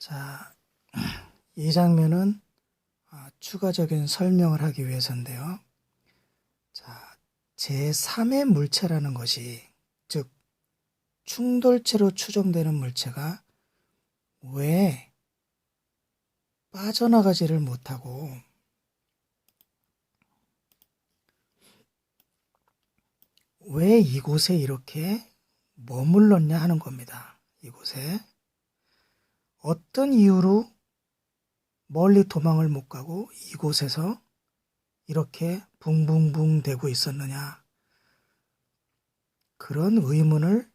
자, 이 장면은 추가적인 설명을 하기 위해서인데요. 자, 제3의 물체라는 것이, 즉 충돌체로 추정되는 물체가 왜 빠져나가지를 못하고 왜 이곳에 이렇게 머물렀냐 하는 겁니다. 이곳에 어떤 이유로 멀리 도망을 못 가고 이곳에서 이렇게 붕붕붕 대고 있었느냐, 그런 의문을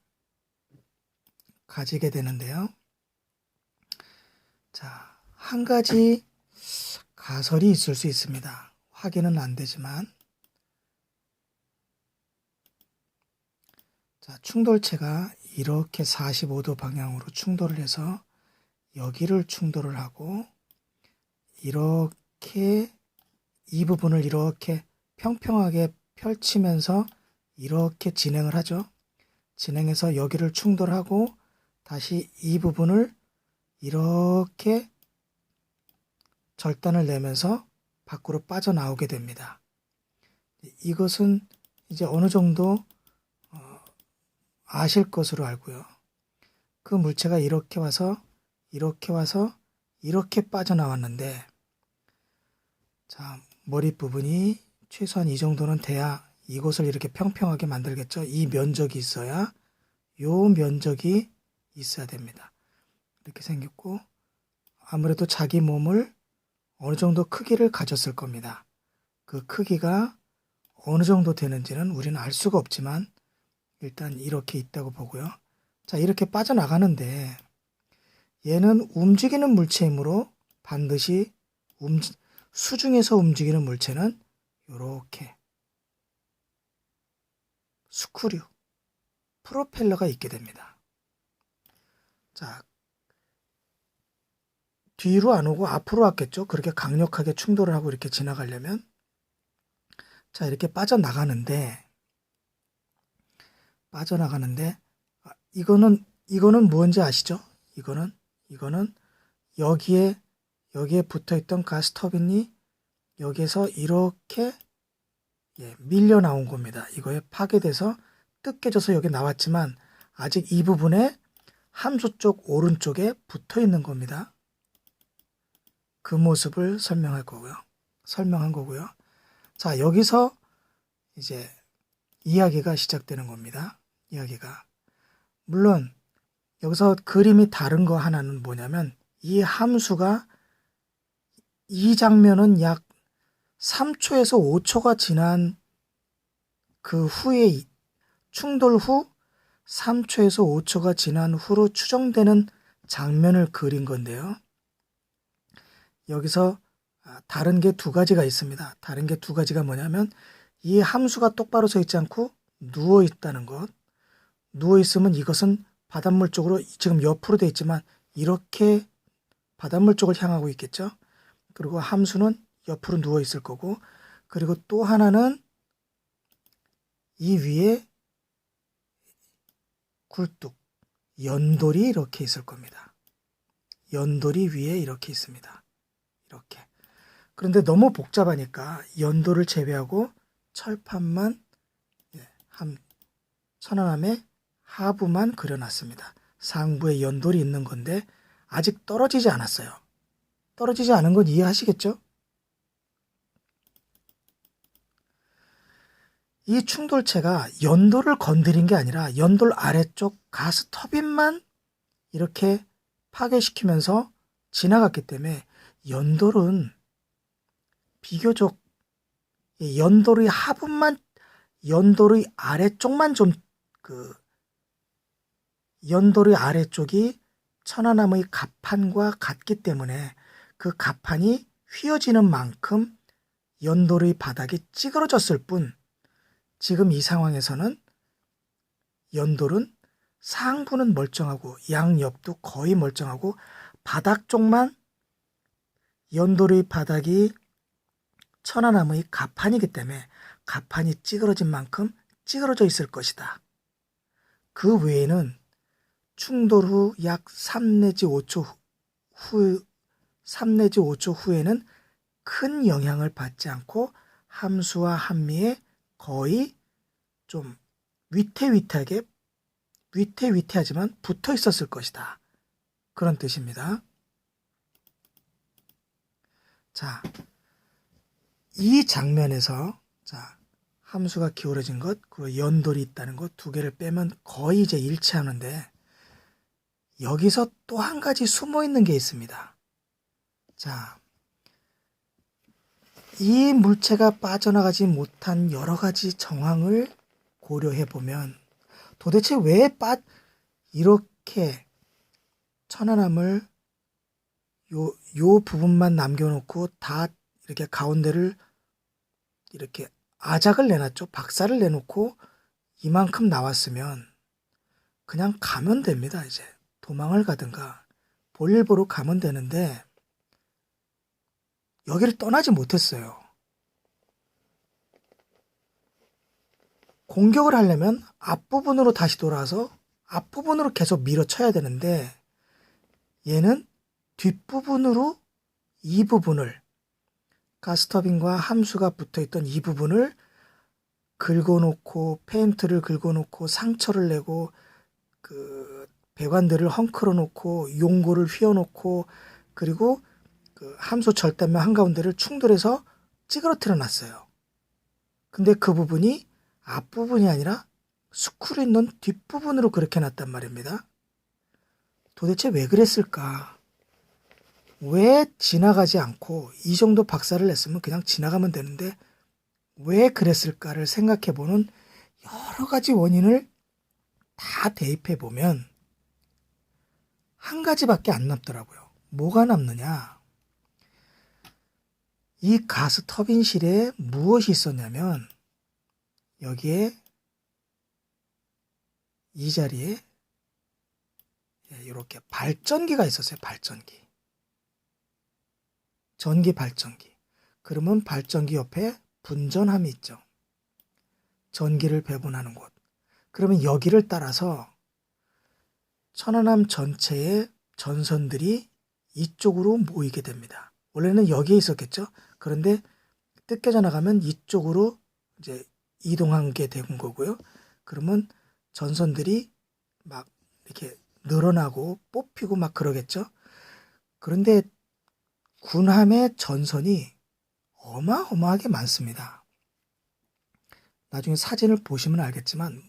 가지게 되는데요. 자, 한 가지 가설이 있을 수 있습니다. 확인은 안 되지만, 자, 충돌체가 이렇게 45도 방향으로 충돌을 해서 여기를 충돌을 하고 이렇게 이 부분을 이렇게 평평하게 펼치면서 이렇게 진행을 하죠. 진행해서 여기를 충돌하고 다시 이 부분을 이렇게 절단을 내면서 밖으로 빠져나오게 됩니다. 이것은 이제 어느 정도 아실 것으로 알고요. 그 물체가 이렇게 와서 이렇게 빠져나왔는데, 자, 머리 부분이 최소한 이 정도는 돼야 이곳을 이렇게 평평하게 만들겠죠. 이 면적이 있어야, 요 면적이 있어야 됩니다. 이렇게 생겼고, 아무래도 자기 몸을 어느 정도 크기를 가졌을 겁니다. 그 크기가 어느 정도 되는지는 우리는 알 수가 없지만 일단 이렇게 있다고 보고요. 자, 이렇게 빠져나가는데 얘는 움직이는 물체이므로 반드시 수중에서 움직이는 물체는 이렇게 스크류, 프로펠러가 있게 됩니다. 자, 뒤로 안 오고 앞으로 왔겠죠. 그렇게 강력하게 충돌을 하고 이렇게 지나가려면. 자, 이렇게 빠져나가는데 이거는 뭔지 아시죠? 이거는 여기에 붙어 있던 가스 터빈이 여기에서 이렇게 밀려 나온 겁니다. 이거에 파괴돼서 뜯겨져서 여기 나왔지만 아직 이 부분에 함수 쪽 오른쪽에 붙어 있는 겁니다. 그 모습을 설명한 거고요. 자, 여기서 이제 이야기가 시작되는 겁니다. 물론 여기서 그림이 다른 거 하나는 뭐냐면, 이 함수가 이 장면은 약 3초에서 5초가 지난 그 후에, 충돌 후 3초에서 5초가 지난 후로 추정되는 장면을 그린 건데요. 여기서 다른 게 두 가지가 있습니다. 다른 게 두 가지가 뭐냐면, 이 함수가 똑바로 서 있지 않고 누워 있다는 것. 누워 있으면 이것은 바닷물 쪽으로, 지금 옆으로 되어 있지만 이렇게 바닷물 쪽을 향하고 있겠죠. 그리고 함수는 옆으로 누워 있을 거고, 그리고 또 하나는 이 위에 굴뚝, 연돌이 이렇게 있을 겁니다. 연돌이 위에 이렇게 있습니다. 이렇게. 그런데 너무 복잡하니까 연돌을 제외하고 철판만, 천안함의 하부만 그려놨습니다. 상부에 연돌이 있는 건데 아직 떨어지지 않았어요. 떨어지지 않은 건 이해하시겠죠? 이 충돌체가 연돌을 건드린 게 아니라 연돌 아래쪽 가스 터빈만 이렇게 파괴시키면서 지나갔기 때문에 연돌은 비교적 연돌의 하부만, 연돌의 아래쪽만 좀 연돌의 아래쪽이 천안함의 갑판과 같기 때문에 그 갑판이 휘어지는 만큼 연돌의 바닥이 찌그러졌을 뿐, 지금 이 상황에서는 연돌은 상부는 멀쩡하고 양옆도 거의 멀쩡하고 바닥 쪽만, 연돌의 바닥이 천안함의 갑판이기 때문에 갑판이 찌그러진 만큼 찌그러져 있을 것이다. 그 외에는 충돌 후 약 3 내지 5초 후 3 내지 5초 후에는 큰 영향을 받지 않고 함수와 한미에 거의 좀 위태위태하지만 붙어 있었을 것이다. 그런 뜻입니다. 자, 이 장면에서 자, 함수가 기울어진 것, 그리고 연돌이 있다는 것 두 개를 빼면 거의 이제 일치하는데 여기서 또 한 가지 숨어 있는 게 있습니다. 자, 이 물체가 빠져나가지 못한 여러 가지 정황을 고려해 보면 도대체 왜 이렇게 천안함을 요 부분만 남겨놓고 다 이렇게 가운데를 이렇게 아작을 내놨죠. 박살을 내놓고 이만큼 나왔으면 그냥 가면 됩니다. 이제 도망을 가든가 볼일 보러 가면 되는데 여기를 떠나지 못했어요. 공격을 하려면 앞부분으로 다시 돌아와서 앞부분으로 계속 밀어쳐야 되는데 얘는 뒷부분으로 이 부분을 가스터빈과 함수가 붙어있던 이 부분을 긁어놓고 페인트를 긁어놓고 상처를 내고 그 배관들을 헝클어 놓고 용고를 휘어놓고 그리고 그 함수 절단면 한가운데를 충돌해서 찌그러뜨려 놨어요. 근데 그 부분이 앞부분이 아니라 스크류 있는 뒷부분으로 그렇게 놨단 말입니다. 도대체 왜 그랬을까? 왜 지나가지 않고 이 정도 박살을 냈으면 그냥 지나가면 되는데 왜 그랬을까를 생각해보는 여러 가지 원인을 다 대입해 보면 한 가지밖에 안 남더라고요. 뭐가 남느냐? 이 가스 터빈실에 무엇이 있었냐면 여기에 이 자리에 이렇게 발전기가 있었어요. 발전기. 전기 발전기. 그러면 발전기 옆에 분전함이 있죠. 전기를 배분하는 곳. 그러면 여기를 따라서 천안함 전체의 전선들이 이쪽으로 모이게 됩니다. 원래는 여기에 있었겠죠. 그런데 뜯겨져 나가면 이쪽으로 이제 이동한 게 된 거고요. 그러면 전선들이 막 이렇게 늘어나고 뽑히고 막 그러겠죠. 그런데 군함의 전선이 어마어마하게 많습니다. 나중에 사진을 보시면 알겠지만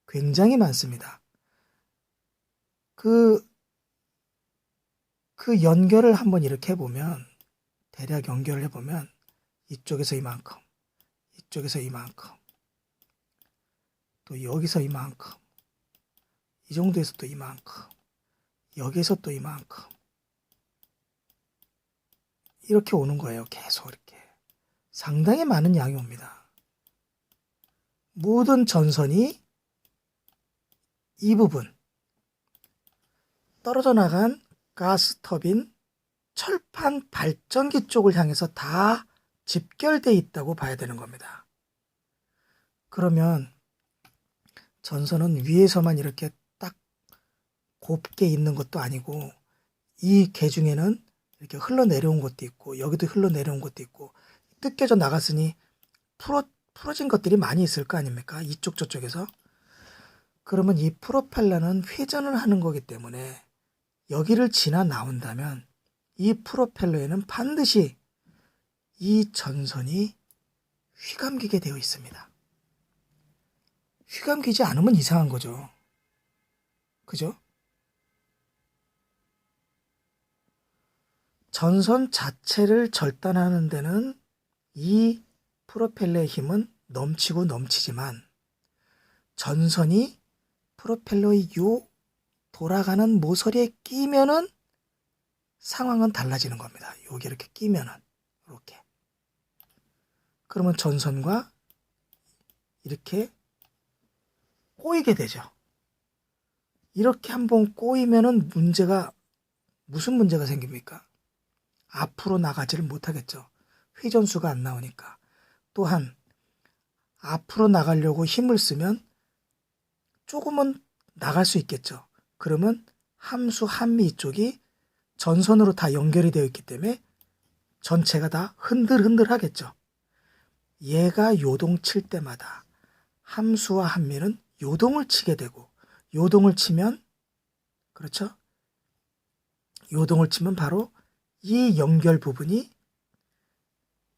굉장히 많습니다. 그 연결을 한번 이렇게 해보면 대략 연결을 해보면 이쪽에서 이만큼, 이쪽에서 이만큼, 또 여기서 이만큼, 이 정도에서 또 이만큼, 여기서 또 이만큼 이렇게 오는 거예요. 계속 이렇게. 상당히 많은 양이 옵니다. 모든 전선이 이 부분 떨어져 나간 가스 터빈 철판 발전기 쪽을 향해서 다 집결되어 있다고 봐야 되는 겁니다. 그러면 전선은 위에서만 이렇게 딱 곱게 있는 것도 아니고 이 계중에는 이렇게 흘러내려온 것도 있고 여기도 흘러내려온 것도 있고 뜯겨져 나갔으니 풀어진 것들이 많이 있을 거 아닙니까? 이쪽 저쪽에서. 그러면 이 프로펠러는 회전을 하는 거기 때문에 여기를 지나 나온다면 이 프로펠러에는 반드시 이 전선이 휘감기게 되어 있습니다. 휘감기지 않으면 이상한 거죠. 그죠? 전선 자체를 절단하는 데는 이 프로펠러의 힘은 넘치고 넘치지만 전선이 프로펠러의 요 돌아가는 모서리에 끼면은 상황은 달라지는 겁니다. 여기 이렇게 끼면은 이렇게. 그러면 전선과 이렇게 꼬이게 되죠. 이렇게 한번 꼬이면은 무슨 문제가 생깁니까? 앞으로 나가지를 못하겠죠. 회전수가 안 나오니까. 또한 앞으로 나가려고 힘을 쓰면 조금은 나갈 수 있겠죠. 그러면 함수 한미 이쪽이 전선으로 다 연결이 되어 있기 때문에 전체가 다 흔들흔들 하겠죠. 얘가 요동칠 때마다 함수와 함미는 요동을 치게 되고, 요동을 치면, 그렇죠? 요동을 치면 바로 이 연결 부분이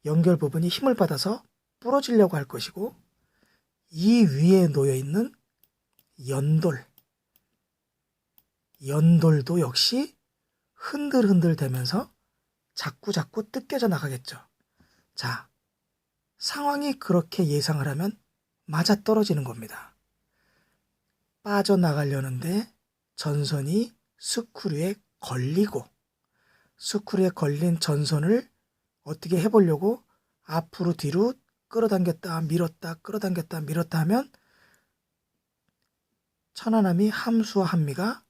힘을 받아서 부러지려고 할 것이고, 이 위에 놓여 있는 연돌도 역시 흔들흔들 되면서 자꾸 뜯겨져 나가겠죠. 자, 상황이 그렇게 예상을 하면 맞아떨어지는 겁니다. 빠져나가려는데 전선이 스크류에 걸리고, 스크류에 걸린 전선을 어떻게 해보려고 앞으로 뒤로 끌어당겼다 밀었다 끌어당겼다 밀었다 하면 천안함이 함수와 함미가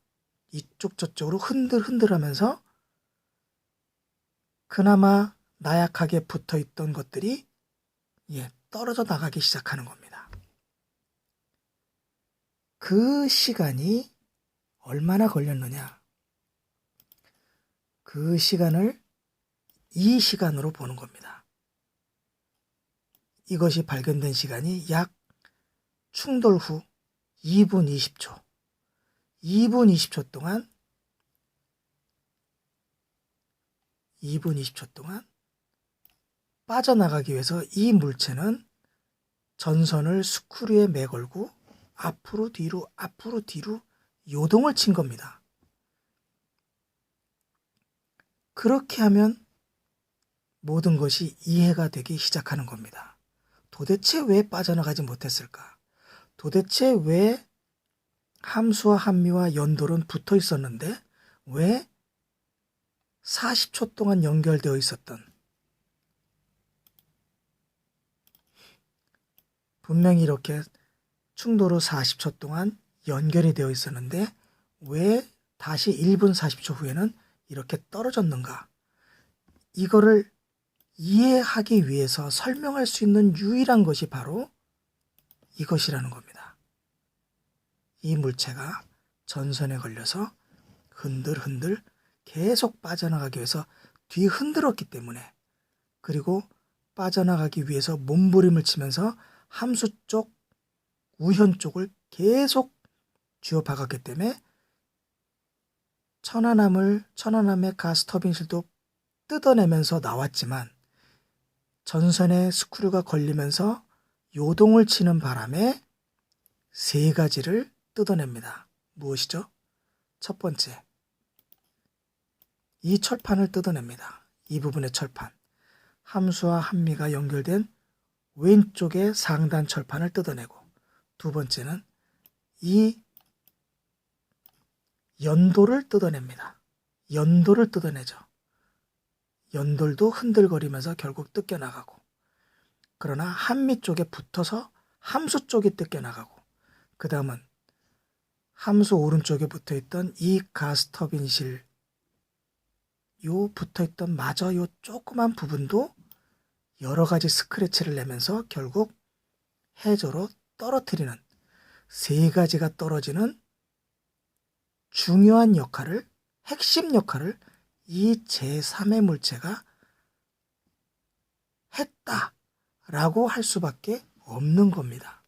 이쪽 저쪽으로 흔들흔들 하면서 그나마 나약하게 붙어있던 것들이 떨어져 나가기 시작하는 겁니다. 그 시간이 얼마나 걸렸느냐? 그 시간을 이 시간으로 보는 겁니다. 이것이 발견된 시간이 약 충돌 후 2분 20초. 2분 20초 동안 빠져나가기 위해서 이 물체는 전선을 스크류에 매걸고 앞으로 뒤로 요동을 친 겁니다. 그렇게 하면 모든 것이 이해가 되기 시작하는 겁니다. 도대체 왜 빠져나가지 못했을까? 도대체 왜 함수와 함미와 연돌은 붙어 있었는데 왜 40초 동안 연결되어 있었던, 분명히 이렇게 충돌 후 40초 동안 연결이 되어 있었는데 왜 다시 1분 40초 후에는 이렇게 떨어졌는가? 이거를 이해하기 위해서 설명할 수 있는 유일한 것이 바로 이것이라는 겁니다. 이 물체가 전선에 걸려서 흔들흔들 계속 빠져나가기 위해서 뒤흔들었기 때문에, 그리고 빠져나가기 위해서 몸부림을 치면서 함수 쪽, 우현 쪽을 계속 쥐어박았기 때문에 천안함의 가스터빈실도 뜯어내면서 나왔지만 전선에 스크류가 걸리면서 요동을 치는 바람에 세 가지를 뜯어냅니다. 무엇이죠? 첫 번째, 이 철판을 뜯어냅니다. 이 부분의 철판. 함수와 함미가 연결된 왼쪽의 상단 철판을 뜯어내고, 두 번째는 이 연돌을 뜯어냅니다. 연돌을 뜯어내죠. 연돌도 흔들거리면서 결국 뜯겨나가고, 그러나 함미 쪽에 붙어서 함수 쪽이 뜯겨나가고, 그 다음은 함수 오른쪽에 붙어있던 이 가스터빈실 요 붙어있던 마저 요 조그만 부분도 여러 가지 스크래치를 내면서 결국 해저로 떨어뜨리는, 세 가지가 떨어지는 중요한 역할을, 핵심 역할을 이 제3의 물체가 했다라고 할 수밖에 없는 겁니다.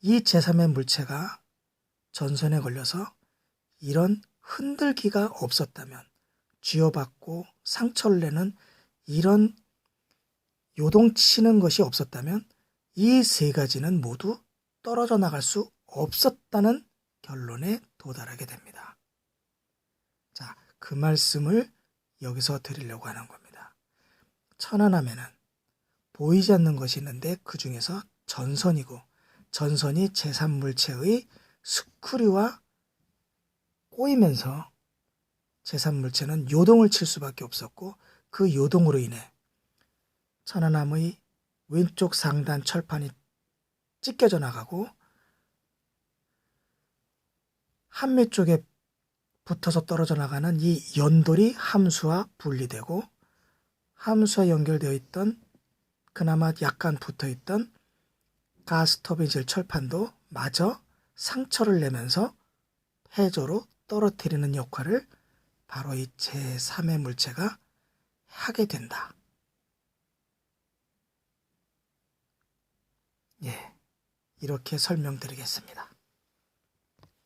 이 제3의 물체가 전선에 걸려서 이런 흔들기가 없었다면, 쥐어박고 상처를 내는 이런 요동치는 것이 없었다면 이 세 가지는 모두 떨어져 나갈 수 없었다는 결론에 도달하게 됩니다. 자, 그 말씀을 여기서 드리려고 하는 겁니다. 천안함에는 보이지 않는 것이 있는데 그 중에서 전선이고, 전선이 제3물체의 스크류와 꼬이면서 제3물체는 요동을 칠 수밖에 없었고, 그 요동으로 인해 천안함의 왼쪽 상단 철판이 찢겨져 나가고 함미 쪽에 붙어서 떨어져 나가는 이 연돌이 함수와 분리되고, 함수와 연결되어 있던 그나마 약간 붙어있던 가스터빈실 철판도 마저 상처를 내면서 해저로 떨어뜨리는 역할을 바로 이 제3의 물체가 하게 된다. 예, 이렇게 설명드리겠습니다.